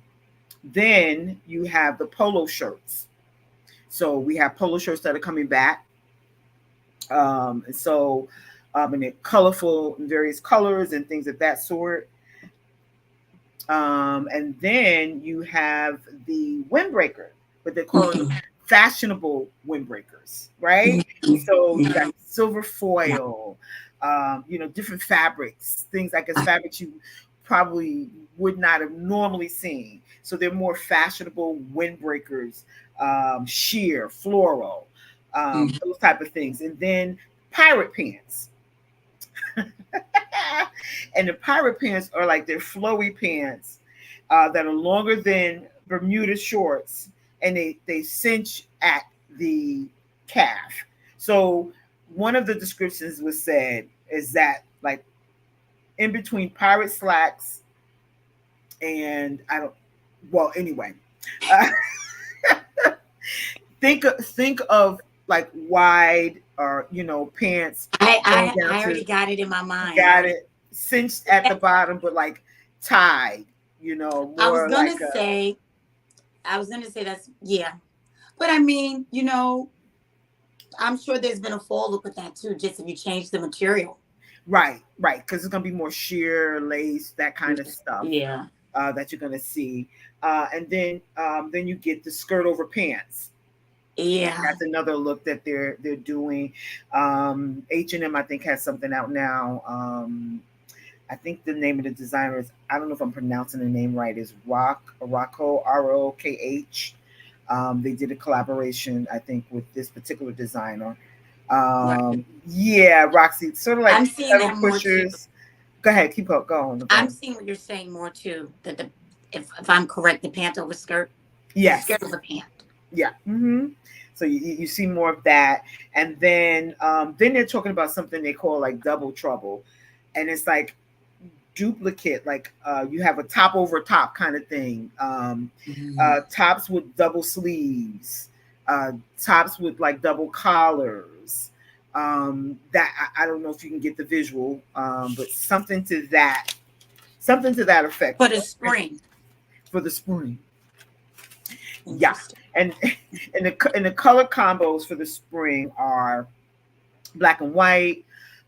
then you have the polo shirts. So we have polo shirts that are coming back. And so and they're colorful in various colors and things of that sort. And then you have the windbreaker, but they call them fashionable windbreakers, right? So you got silver foil, different fabrics, things I guess fabrics you probably would not have normally seen. So they're more fashionable windbreakers, sheer, floral, those type of things. And then pirate pants. And the pirate pants are like they're flowy pants that are longer than Bermuda shorts, and they cinch at the calf. So one of the descriptions was said is that like in between pirate slacks and I don't. Well, anyway, uh, think of like wide or pants going down I to already got it in my mind. got it cinched at the bottom, but like tied, I was more gonna like say, that's yeah, but I mean, I'm sure there's been a fall look at that too, just if you change the material. right, because it's gonna be more sheer lace, that kind of stuff Yeah. that you're gonna see, and then you get the skirt over pants. Yeah. That's another look that they're doing. H&M I think has something out now. I think the name of the designer is, I don't know if I'm pronouncing the name right, is Rocco Rokh. They did a collaboration, I think, with this particular designer. Right. Yeah, Roxy, sort of like I'm seeing pedal that more too. pushers. Go ahead, keep up, go I'm on. seeing what you're saying more too. That if I'm correct, the pant over skirt, Yes, skirt over pant. yeah. So you see more of that, and then they're talking about something they call like double trouble, and it's like duplicate, like you have a top over top kind of thing. Tops with double sleeves, tops with like double collars. That I don't know if you can get the visual, but something to that effect For the spring. for the spring. Yeah, Interesting. and and the color combos for the spring are black and white,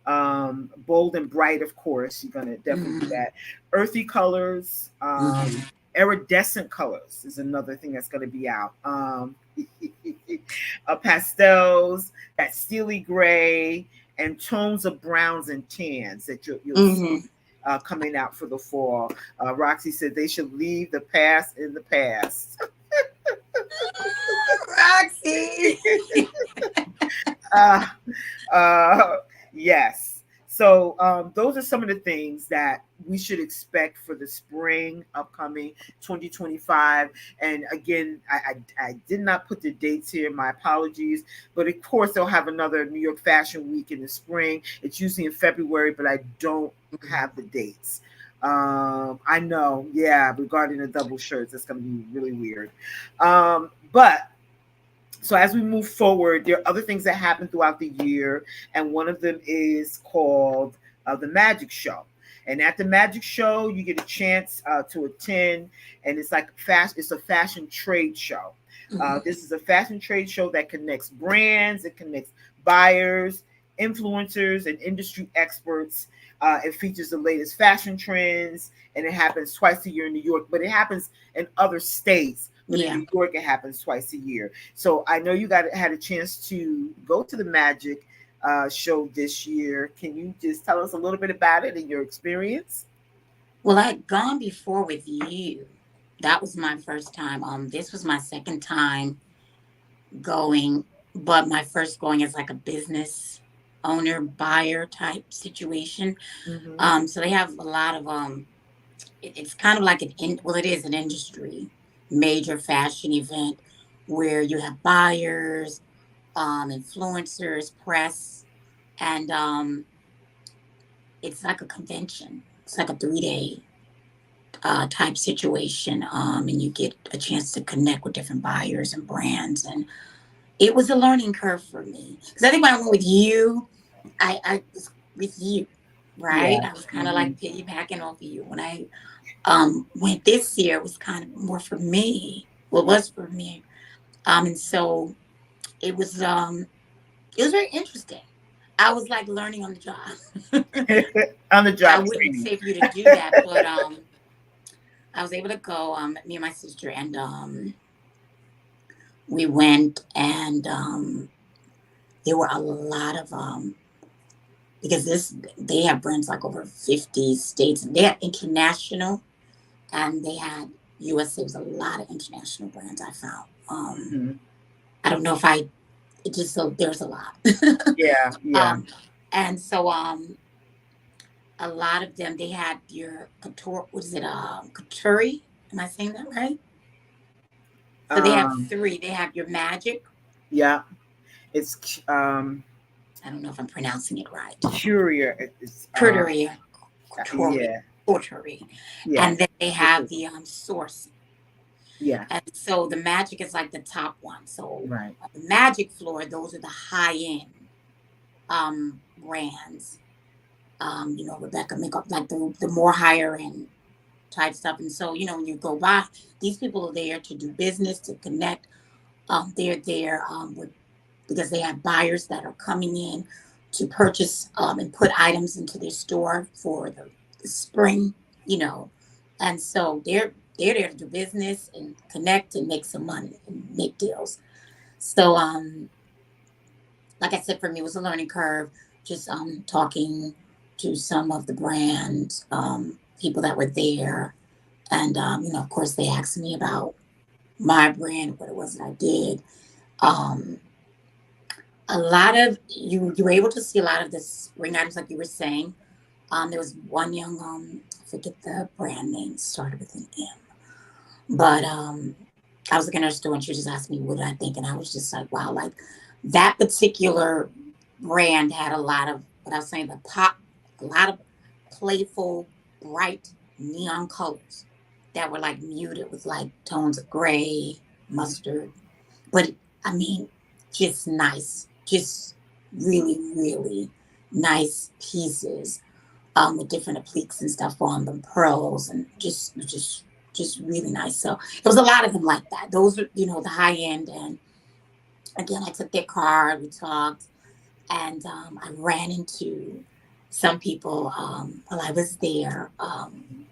bold and bright. Of course, you're gonna definitely do that. Earthy colors, iridescent colors is another thing that's gonna be out. Pastels, that steely gray, and tones of browns and tans that you'll see coming out for the fall. Roxy said they should leave the past in the past. Roxy. uh, uh, yes. So those are some of the things that we should expect for the spring upcoming 2025. And again, I did not put the dates here. My apologies. But of course, they'll have another New York Fashion Week in the spring. It's usually in February, but I don't have the dates. I know, yeah, regarding the double shirts, that's going to be really weird. But so as we move forward, there are other things that happen throughout the year, and one of them is called the Magic Show. And at the Magic Show, you get a chance to attend, and it's like it's a fashion trade show. This is a fashion trade show that connects brands, it connects buyers, influencers, and industry experts. It features the latest fashion trends, and it happens twice a year in New York, but it happens in other states. But in New York, it happens twice a year. So I know you had a chance to go to the Magic show this year. Can you just tell us a little bit about it and your experience? Well, I had gone before with you. That was my first time. This was my second time going, but my first going as like a business owner buyer type situation. So they have a lot of it's kind of like it is an industry major fashion event where you have buyers, influencers, press, and it's like a convention. It's like a 3-day type situation, and you get a chance to connect with different buyers and brands. And it was a learning curve for me because I think when I went with you, I was with you, right? Yeah. I was kind of Hmm. like piggybacking off of you. When I went this year, it was kind of more for me. Well, it was for me. And so it was it was very interesting. I was like learning on the job. On the I job wouldn't training. say for you to do that, but I was able to go, me and my sister, and we went, and there were a lot of because this they have brands like over 50 states, and they had international, and they had US. There was a lot of international brands I found. Hmm. I don't know if I it just so there's a lot. Yeah. Yeah. um and so a lot of them, they had your couture, what is it, couture, am I saying that right? So they have Um, three. They have your magic. yeah. It's I don't know if I'm pronouncing it right. Courier. It's Couture, couture, yeah. couture. Yeah. And then they have the sourcing. Yeah. And so the magic is like the top one. So Right. on the magic floor, those are the high end brands. Rebecca makeup, like the more higher end type stuff. And so, when you go by, these people are there to do business, to connect. They're there because they have buyers that are coming in to purchase and put items into their store for the spring, you know. And so they're there to do business and connect and make some money and make deals. So like I said, for me, it was a learning curve. Just talking to some of the brand people that were there, and of course, they asked me about my brand, what it was that I did. Um, a lot of you were able to see a lot of the spring items, like you were saying. There was one young I forget the brand name, started with an M, but I was looking at her store and she just asked me what I think, and I was just like, wow, like that particular brand had a lot of what I was saying, the pop, a lot of playful, bright neon colors that were like muted with like tones of gray, mustard, but I mean, just nice, just really, really nice pieces with different appliques and stuff on them, pearls, and just really nice. So there was a lot of them like that. Those are, the high end. And again, I took their card, we talked, and I ran into some people while I was there. Um,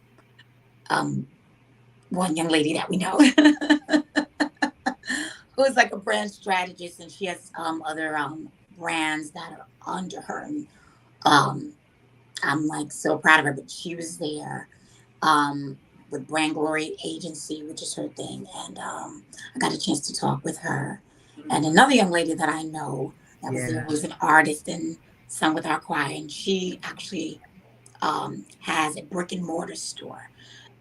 one young lady that we know who is like a brand strategist, and she has other brands that are under her. And um, I'm like so proud of her, but she was there with Brand Glory Agency, which is her thing. And I got a chance to talk with her. And another young lady that I know that was there Yeah. was an artist and sung with our choir. And she actually has a brick and mortar store.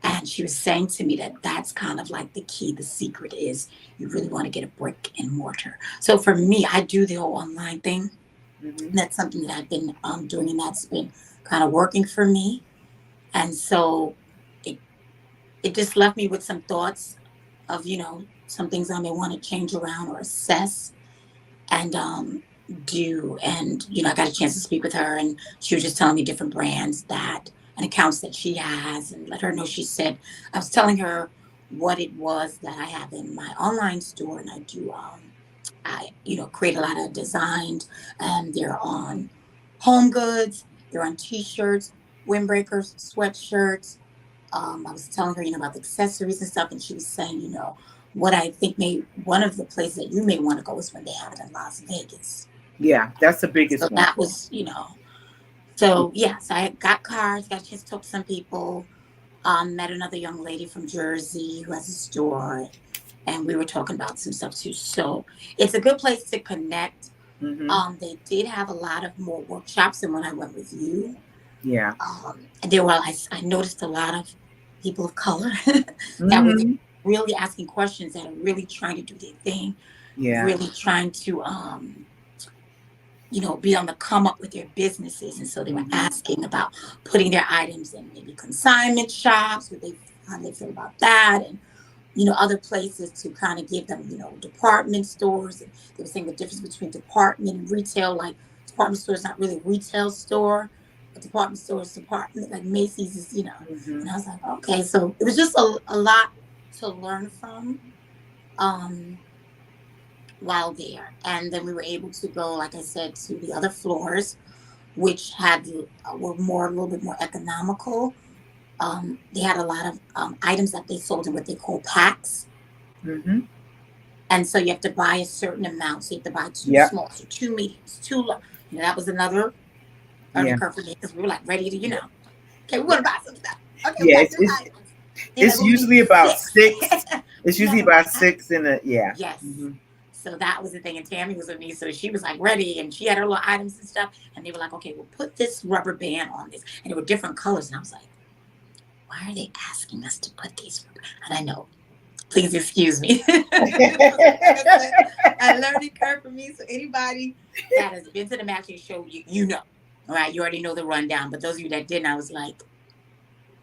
And she was saying to me that that's kind of like the key. The secret is you really want to get a brick and mortar. So for me, I do the whole online thing. Hmm. And that's something that I've been doing, and that's been kind of working for me. And so it it just left me with some thoughts of some things I may want to change around or assess and do. And I got a chance to speak with her, and she was just telling me different brands that and accounts that she has, and let her know. She said I was telling her what it was that I have in my online store, and I do I create a lot of designs, and they're on home goods, they're on t-shirts, windbreakers, sweatshirts. I was telling her, about the accessories and stuff, and she was saying, what I think may one of the places that you may want to go is when they have it in Las Vegas. Yeah. That's the So biggest one. that was, so yes, I got cards, got a chance to talk to some people. Met another young lady from Jersey who has a store, and we were talking about some stuff too. So it's a good place to connect. Hmm. They did have a lot of more workshops than when I went with you. Yeah. And there were, I noticed a lot of people of color that were there Hmm. really asking questions, that are really trying to do their thing, Yeah. really trying to, be on the come up with their businesses. And so they were Hmm. asking about putting their items in maybe consignment shops where they how they feel about that, and other places to kind of give them, department stores. And they were saying the difference between department and retail. Like department store is not really a retail store, but department store is department. Like Macy's is, And I was like, okay, so it was just a lot to learn from while there. And then we were able to go, like I said, to the other floors, which were a little bit more economical. They had a lot of items that they sold in what they call packs. And so you have to buy a certain amount. So you have to buy two small, so two mediums, two large. That was another learning curve for me because we were like ready to, okay, we want to buy some stuff. Okay, we got two items. It's usually about six. It's usually about six in a, Yes. So that was the thing. And Tammy was with me. So she was like ready and she had her little items and stuff. And they were like, okay, we'll put this rubber band on this. And there were different colors. And I was like, why are they asking us to put these? And I know, please excuse me. A learning curve for me. So anybody that has been to the matching show, you know, all right, you already know the rundown. But those of you that didn't, I was like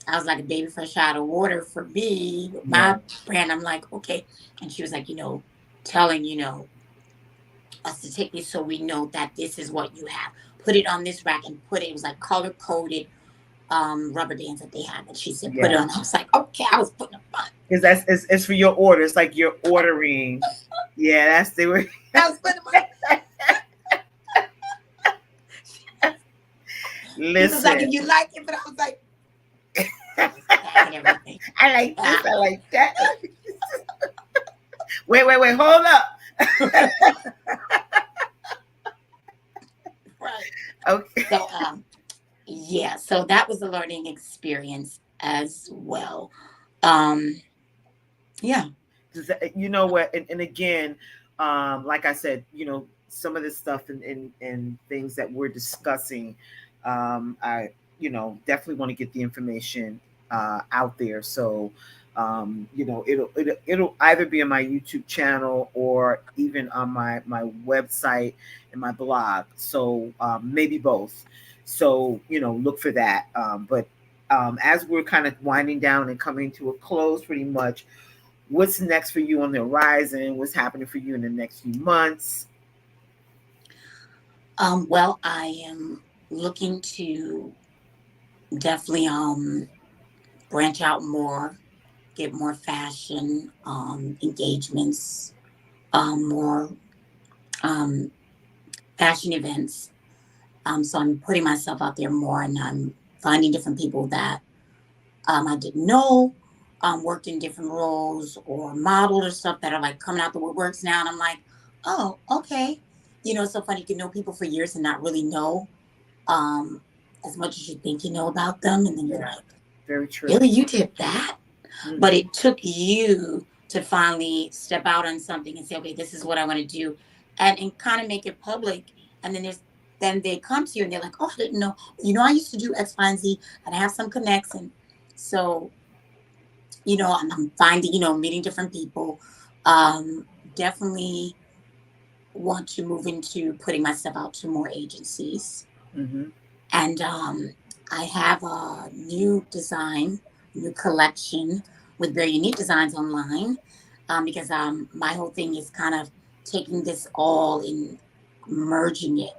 a baby fresh out of water for me. My brand, I'm like, okay. And she was like, telling, us to take this so we know that this is what you have. Put it on this rack and it was like color coded rubber bands that they have. And she said, put it on. I was like, okay, I was putting them on. Because it's for your order. It's like you're ordering. That's the way. I was putting them on. Listen. She was like, if you like it, but I was like, everything. I like this. I like that. Wait. Hold up. Right. Okay. So, so that was a learning experience as well. You know what? And again, like I said, some of this stuff and things that we're discussing, I definitely want to get the information out there. So it'll either be on my YouTube channel or even on my website and my blog. So maybe both. So look for that. But as we're kind of winding down and coming to a close, pretty much, what's next for you on the horizon? What's happening for you in the next few months? Well, I am looking to definitely branch out more, get more fashion engagements, more fashion events. So I'm putting myself out there more, and I'm finding different people that I didn't know worked in different roles or modeled or stuff that are like coming out the woodworks now. And I'm like, oh, okay. It's so funny. You can know people for years and not really know as much as you think you know about them. And then you're like, very true. Really, you did that? Mm-hmm. But it took you to finally step out on something and say, okay, this is what I want to do, and kind of make it public. And then they come to you and they're like, oh, I didn't know. I used to do X, Y, and Z, and I have some connects. And so, I'm finding, meeting different people. Definitely want to move into putting myself out to more agencies. Mm-hmm. And I have a new collection with very unique designs online because my whole thing is kind of taking this all and merging it,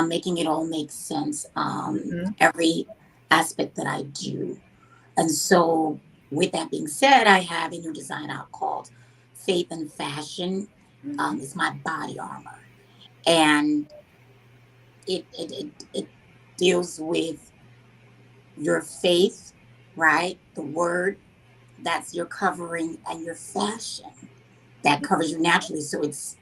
making it all make sense, every aspect that I do. And so with that being said, I have a new design out called Faith and Fashion. It's my body armor. And it deals with your faith, right? The word, that's your covering, and your fashion that covers you naturally. So it's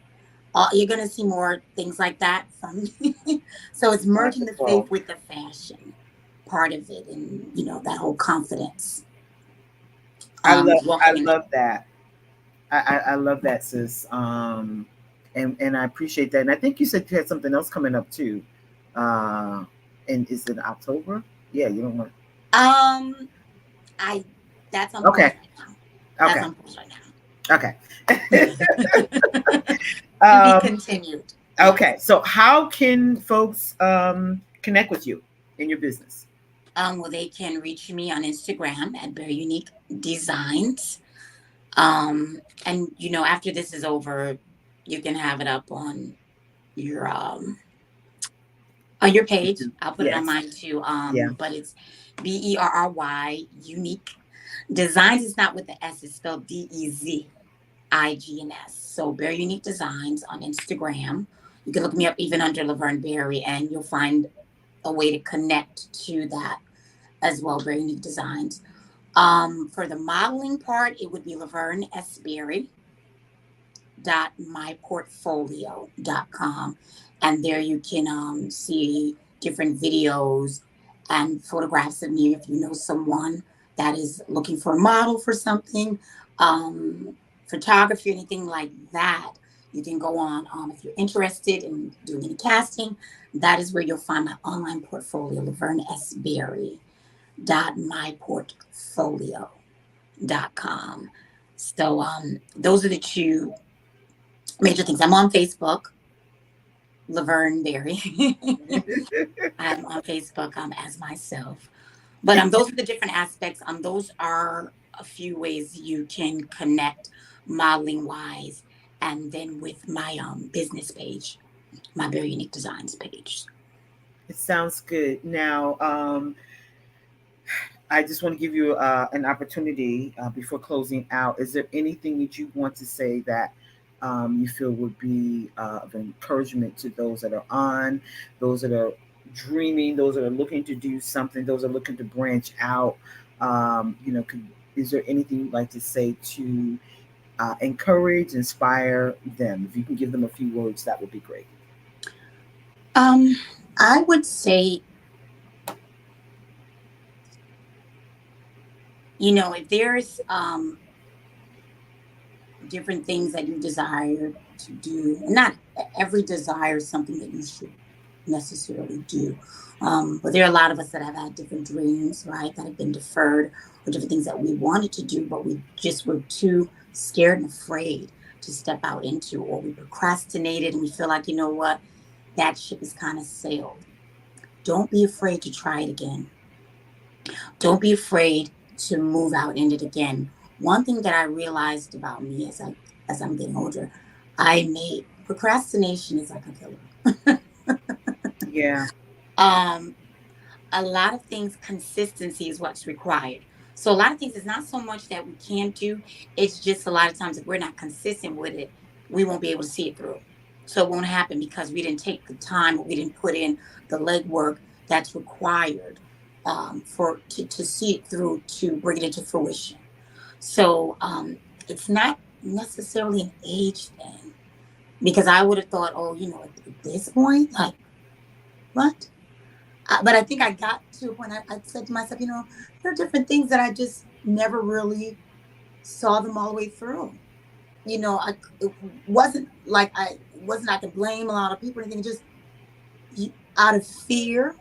you're going to see more things like that from me. So it's merging the faith with the fashion part of it, and that whole confidence. I love that. I love that, sis. And I appreciate that. And I think you said you had something else coming up too. And is it October? Yeah, you don't want. That's on okay. Right okay. That's on right now. Okay. To be continued. Okay. So how can folks connect with you in your business? Well, they can reach me on Instagram at Very Unique Designs. And after this is over, you can have it up your on your page. I'll put it on Yes. mine too. Yeah. But it's Berry Unique Designs. Is not with the S. It's spelled Dezigns. So Very Unique Designs on Instagram. You can look me up even under LaVerne Berry, and you'll find a way to connect to that as well. Very Unique Designs. For the modeling part, it would be LaVerne S. Berry myportfolio.com, and there you can see different videos and photographs of me if you know someone that is looking for a model for something, photography, anything like that. You can go on if you're interested in doing any casting. That is where you'll find my online portfolio, laverne s berry myportfolio.com. So those are the two major things. I'm on Facebook, LaVerne Berry. I'm on Facebook as myself. But those are the different aspects. Those are a few ways you can connect modeling wise, and then with my business page, my Very Unique Designs page. It sounds good. Now, I just want to give you an opportunity before closing out. Is there anything that you want to say that you feel would be of encouragement to those that are on, those that are dreaming, those that are looking to do something, those that are looking to branch out? Is there anything you'd like to say to encourage, inspire them? If you can give them a few words, that would be great. Um, I would say, if there's different things that you desire to do, and not every desire is something that you should necessarily do. But there are a lot of us that have had different dreams, right, that have been deferred, or different things that we wanted to do, but we just were too scared and afraid to step out into, or we procrastinated and we feel like, you know what, that ship is kind of sailed. Don't be afraid to try it again. Don't be afraid to move out in it again. One thing that I realized about me as I'm getting older, I made procrastination is like a killer. Yeah. um, a lot of things, consistency is what's required. So a lot of things, it's not so much that we can't do. It's just a lot of times if we're not consistent with it, we won't be able to see it through. So it won't happen because we didn't take the time, or we didn't put in the legwork that's required to see it through, to bring it into fruition. So it's not necessarily an age thing, because I would have thought, oh, at this point, like, what? But I think I got to a point, I said to myself, there are different things that I just never really saw them all the way through. It wasn't I could blame a lot of people or anything. Just out of fear,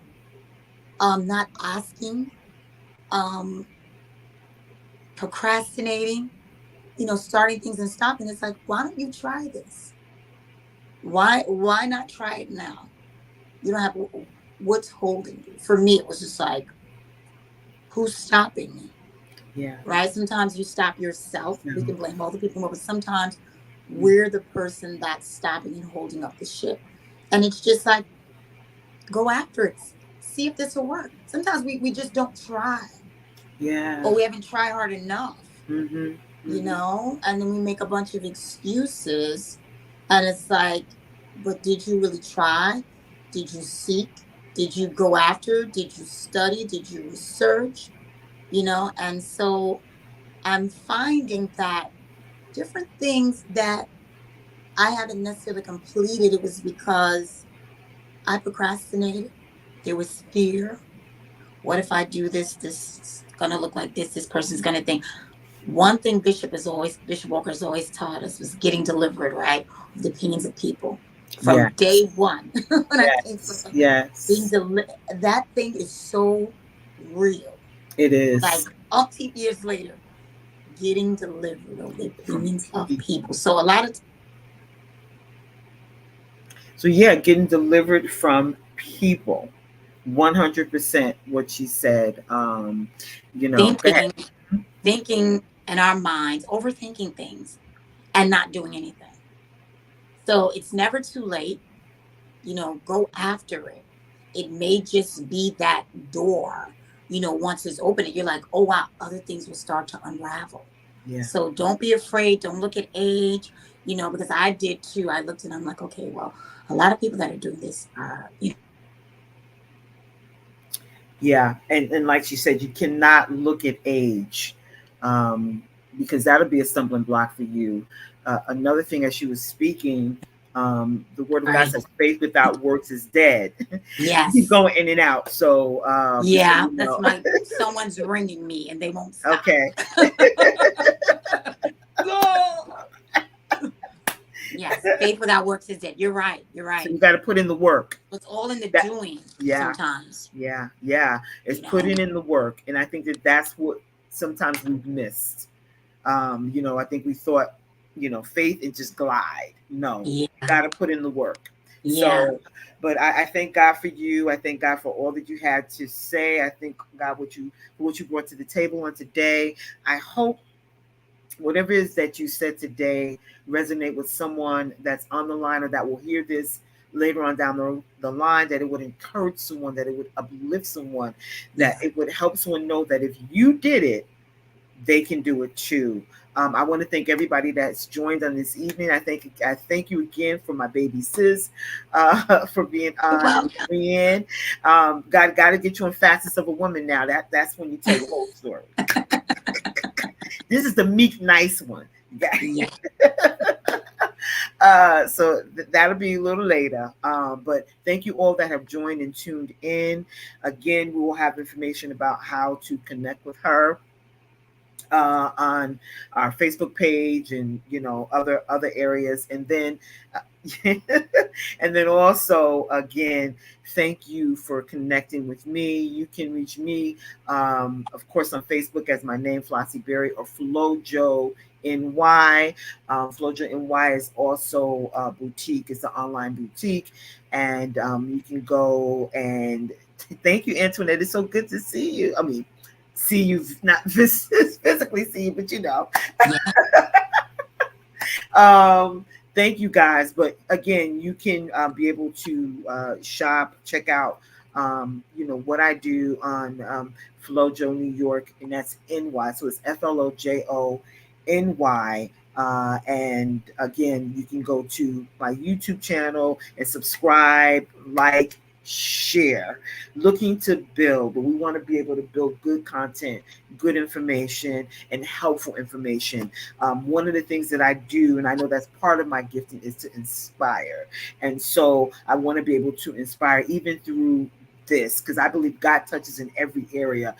not asking, um, procrastinating, starting things and stopping. It's like, why don't you try this? Why not try it now? You don't have, what's holding you. For me, it was just like, who's stopping me? Yeah. Right? Sometimes you stop yourself. We No. can blame other people more, but sometimes we're the person that's stopping and holding up the ship. And it's just like, go after it. See if this will work. Sometimes we just don't try, Yeah. or we haven't tried hard enough, Mm-hmm. Mm-hmm. and then we make a bunch of excuses. And it's like, but did you really try? Did you seek? Did you go after? Did you study? Did you research? And so I'm finding that different things that I haven't necessarily completed, it was because I procrastinated. There was fear. What if I do this? This is gonna look like this. This person's gonna think. One thing Bishop Walker has always taught us was getting delivered, right? Of the opinions of people. From Yes. day one, when I came to Yes. him, Yes. that thing is so real. It Like is. umpteen years later, getting delivered of the From opinions of people. people. So a lot of So yeah, getting delivered from people. 100% what she said. Go ahead. Thinking in our minds, overthinking things and not doing anything. So it's never too late. Go after it. It may just be that door, once it's open, you're like, oh wow, other things will start to unravel. Yeah. So don't be afraid. Don't look at age, because I did too. I looked and I'm like, okay, well, a lot of people that are doing this are, Yeah, and like she said, you cannot look at age, um, because that'll be a stumbling block for you. Another thing, as she was speaking, the Word of God right. says, "Faith without works is dead." You keep Yes. going in and out, so just so Yeah. you That's know. my, someone's ringing me and they won't stop. Okay, Go. Yes. Faith without works is dead. You're right. You're so right. you got to put in the work. It's all in the That, doing yeah, sometimes, yeah. It's you know. putting in the work, and I think that that's what sometimes we've missed. I think we thought, faith and just glide. No, Yeah. got to put in the work. Yeah. So, but I thank God for you. I thank God for all that you had to say. I thank God what you brought to the table on today. I hope whatever it is that you said today resonate with someone that's on the line or that will hear this later on down the line, that it would encourage someone, that it would uplift someone, that Yeah. it would help someone know that if you did it, they can do it too. I want to thank everybody that's joined on this evening. I thank you again for my baby sis, for being You're on and welcome. coming in. Got to get you on Fastest of a Woman now. That's when you tell the whole story. This is the meek, nice one. Yeah. That'll be a little later. But thank you all that have joined and tuned in. Again, we will have information about how to connect with her on our Facebook page, and other areas, and then and then also, again, thank you for connecting with me. You can reach me, of course, on Facebook as my name, Flossie Berry, or FloJo NY. FloJo NY is also a boutique. It's an online boutique, and you can go and thank you, Antoinette. It's so good to see you. I mean, see you, not physically see you, but Yeah. um, thank you guys. But again, you can be able to shop, check out, what I do on FloJo New York, and that's NY. So it's FloJo NY. And again, you can go to my YouTube channel and subscribe, like, share. Looking to build, but we want to be able to build good content, good information, and helpful information. One of the things that I do, and I know that's part of my gifting, is to inspire. And so I want to be able to inspire even through this, because I believe God touches in every area.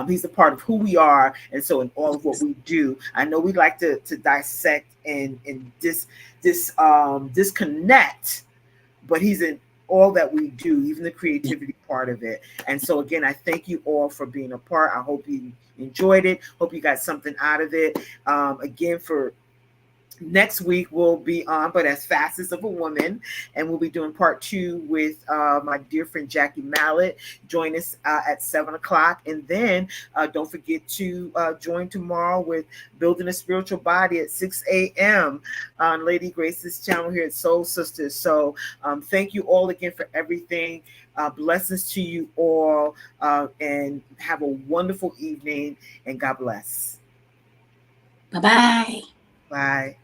He's a part of who we are. And so in all of what we do, I know we like to dissect and disconnect, but he's in all that we do, even the creativity part of it. And so again, I thank you all for being a part. I hope you enjoyed it. Hope you got something out of it. Again, for next week we'll be on, but as Fastest of a Woman, and we'll be doing part 2 with my dear friend Jackie Mallet. Join us at 7 o'clock, and then don't forget to join tomorrow with Building a Spiritual Body at 6 a.m. on Lady Grace's channel here at Soul Sisters. So thank you all again for everything. Blessings to you all, and have a wonderful evening, and God bless. Bye bye. Bye.